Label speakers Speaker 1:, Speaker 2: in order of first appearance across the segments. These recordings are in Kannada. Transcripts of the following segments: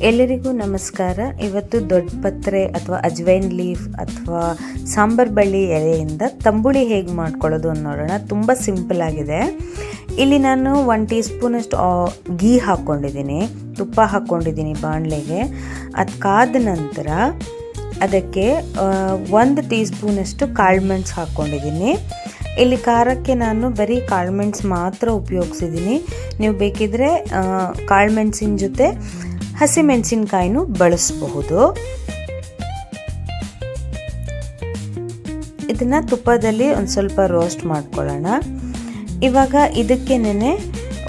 Speaker 1: ಎಲ್ಲರಿಗೂ ನಮಸ್ಕಾರ. ಇವತ್ತು ದೊಡ್ಡ ಪತ್ರೆ ಅಥವಾ ಅಜ್ವೈನ್ ಲೀಫ್ ಅಥವಾ ಸಾಂಬಾರ್ ಬಳ್ಳಿ ಎಲೆಯಿಂದ ತಂಬುಳಿ ಹೇಗೆ ಮಾಡ್ಕೊಳ್ಳೋದು ಅಂತ ನೋಡೋಣ. ತುಂಬ ಸಿಂಪಲ್ ಆಗಿದೆ. ಇಲ್ಲಿ ನಾನು 1 ಟೀ ಸ್ಪೂನಷ್ಟು ಗೀ ಹಾಕ್ಕೊಂಡಿದ್ದೀನಿ, ತುಪ್ಪ ಹಾಕ್ಕೊಂಡಿದ್ದೀನಿ ಬಾಣಲೆಗೆ. ಅದು ಕಾದ ನಂತರ ಅದಕ್ಕೆ 1 ಟೀ ಸ್ಪೂನಷ್ಟು ಕಾಳುಮೆಣಸು ಹಾಕ್ಕೊಂಡಿದ್ದೀನಿ. ಇಲ್ಲಿ ಖಾರಕ್ಕೆ ನಾನು ಬರೀ ಕಾಳುಮೆಣಸು ಮಾತ್ರ ಉಪಯೋಗಿಸಿದ್ದೀನಿ. ನೀವು ಬೇಕಿದ್ರೆ ಕಾಳುಮೆಣಸಿನ ಜೊತೆ ಹಸಿಮೆಣಸಿನಕಾಯಿನೂ ಬಳಸಬಹುದು. ಇದನ್ನು ತುಪ್ಪದಲ್ಲಿ ಒಂದು ಸ್ವಲ್ಪ ರೋಸ್ಟ್ ಮಾಡ್ಕೊಳ್ಳೋಣ. ಇವಾಗ ಇದಕ್ಕೇನೆ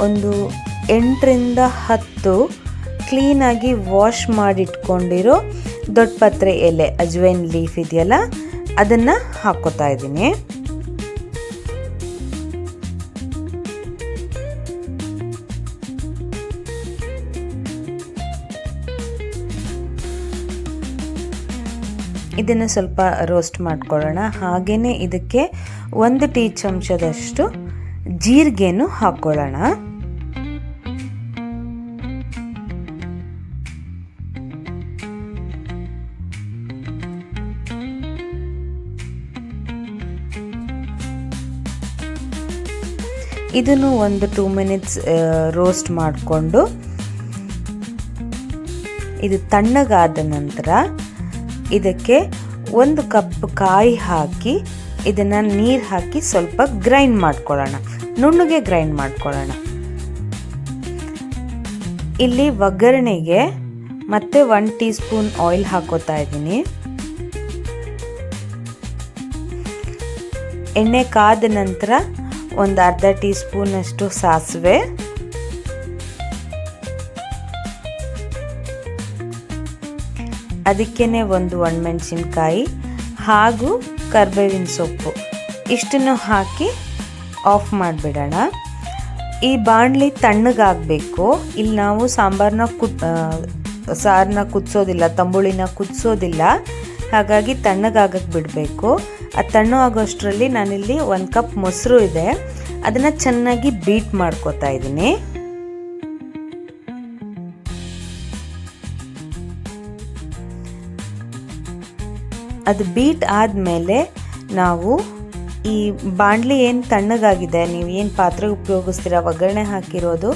Speaker 1: ಒಂದು 8 ರಿಂದ 10 ಕ್ಲೀನಾಗಿ ವಾಶ್ ಮಾಡಿಟ್ಕೊಂಡಿರೋ ದೊಡ್ಡ ಪತ್ರೆ ಎಲೆ ಅಜ್ವೈನ್ ಲೀಫ್ ಇದೆಯಲ್ಲ, ಅದನ್ನು ಹಾಕ್ಕೋತಾ ಇದ್ದೀನಿ. ಇದನ್ನು ಸ್ವಲ್ಪ ರೋಸ್ಟ್ ಮಾಡ್ಕೊಳ್ಳೋಣ. ಹಾಗೆಯೇ ಇದಕ್ಕೆ 1 ಟೀ ಚಮಚದಷ್ಟು ಜೀರಿಗೆನೂ ಹಾಕ್ಕೊಳ್ಳೋಣ. ಇದನ್ನು ಒಂದು 2 ಮಿನಿಟ್ಸ್ ರೋಸ್ಟ್ ಮಾಡಿಕೊಂಡು ಇದು ತಣ್ಣಗಾದ ನಂತರ ಇದಕ್ಕೆ 1 ಕಪ್ ಕಾಯಿ ಹಾಕಿ ಇದನ್ನು ನೀರು ಹಾಕಿ ಸ್ವಲ್ಪ ಗ್ರೈಂಡ್ ಮಾಡ್ಕೊಳ್ಳೋಣ, ನುಣ್ಣಗೆ ಗ್ರೈಂಡ್ ಮಾಡ್ಕೊಳ್ಳೋಣ. ಇಲ್ಲಿ ಒಗ್ಗರಣೆಗೆ ಮತ್ತೆ 1 ಟೀ ಸ್ಪೂನ್ ಆಯಿಲ್ ಹಾಕೋತಾ ಇದ್ದೀನಿ. ಎಣ್ಣೆ ಕಾದ ನಂತರ ಒಂದು ಅರ್ಧ ಟೀ ಸ್ಪೂನ್ ಅಷ್ಟು ಸಾಸಿವೆ, ಅದಕ್ಕೇನೆ ಒಂದು ಒಣಮೆಣಸಿನಕಾಯಿ ಹಾಗೂ ಕರಿಬೇವಿನ ಸೊಪ್ಪು ಇಷ್ಟನ್ನು ಹಾಕಿ ಆಫ್ ಮಾಡಿಬಿಡೋಣ. ಈ ಬಾಣಲಿ ತಣ್ಣಗಾಗಬೇಕು. ಇಲ್ಲಿ ನಾವು ಸಾರನ್ನ ಕುದಿಸೋದಿಲ್ಲ, ತಂಬುಳಿನ ಕುದಿಸೋದಿಲ್ಲ, ಹಾಗಾಗಿ ತಣ್ಣಗಾಗಕ್ಕೆ ಬಿಡಬೇಕು. ಅದು ತಣ್ಣು ಆಗೋಷ್ಟರಲ್ಲಿ ನಾನಿಲ್ಲಿ 1 ಕಪ್ ಮೊಸರು ಇದೆ, ಅದನ್ನು ಚೆನ್ನಾಗಿ ಬೀಟ್ ಮಾಡ್ಕೋತಾ ಇದ್ದೀನಿ. ಅದು ಬೀಟ್ ಆದಮೇಲೆ ನಾವು ಈ ಬಾಣಲಿ ಏನು ತಣ್ಣಗಾಗಿದೆ, ನೀವು ಏನು ಪಾತ್ರೆ ಉಪಯೋಗಿಸ್ತೀರ, ಒಗ್ಗರಣೆ ಹಾಕಿರೋದು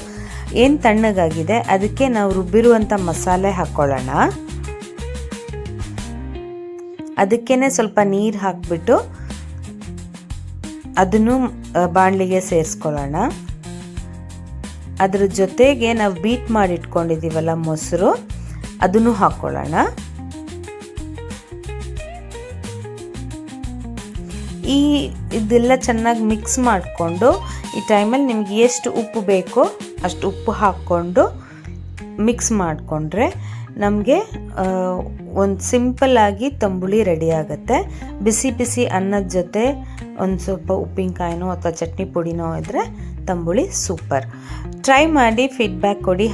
Speaker 1: ಏನು ತಣ್ಣಗಾಗಿದೆ, ಅದಕ್ಕೆ ನಾವು ರುಬ್ಬಿರುವಂಥ ಮಸಾಲೆ ಹಾಕ್ಕೊಳ್ಳೋಣ. ಅದಕ್ಕೇ ಸ್ವಲ್ಪ ನೀರು ಹಾಕಿಬಿಟ್ಟು ಅದನ್ನು ಬಾಣಲಿಗೆ ಸೇರಿಸ್ಕೊಳ್ಳೋಣ. ಅದ್ರ ಜೊತೆಗೆ ನಾವು ಬೀಟ್ ಮಾಡಿ ಇಟ್ಕೊಂಡಿದ್ದೀವಲ್ಲ ಮೊಸರು, ಅದನ್ನು ಹಾಕ್ಕೊಳ್ಳೋಣ. ಇದೆಲ್ಲ ಚೆನ್ನಾಗಿ ಮಿಕ್ಸ್ ಮಾಡಿಕೊಂಡು ಈ ಟೈಮಲ್ಲಿ ನಿಮ್ಗೆ ಎಷ್ಟು ಉಪ್ಪು ಬೇಕೋ ಅಷ್ಟು ಉಪ್ಪು ಹಾಕ್ಕೊಂಡು ಮಿಕ್ಸ್ ಮಾಡಿಕೊಂಡ್ರೆ ನಮಗೆ ಒಂದು ಸಿಂಪಲ್ಲಾಗಿ ತಂಬುಳಿ ರೆಡಿ ಆಗುತ್ತೆ. ಬಿಸಿ ಬಿಸಿ ಅನ್ನದ ಜೊತೆ ಒಂದು ಸ್ವಲ್ಪ ಉಪ್ಪಿನಕಾಯಿನೋ ಅಥವಾ ಚಟ್ನಿ ಪುಡಿನೋ ಇದ್ದರೆ ತಂಬುಳಿ ಸೂಪರ್. ಟ್ರೈ ಮಾಡಿ ಫೀಡ್ಬ್ಯಾಕ್ ಕೊಡಿ.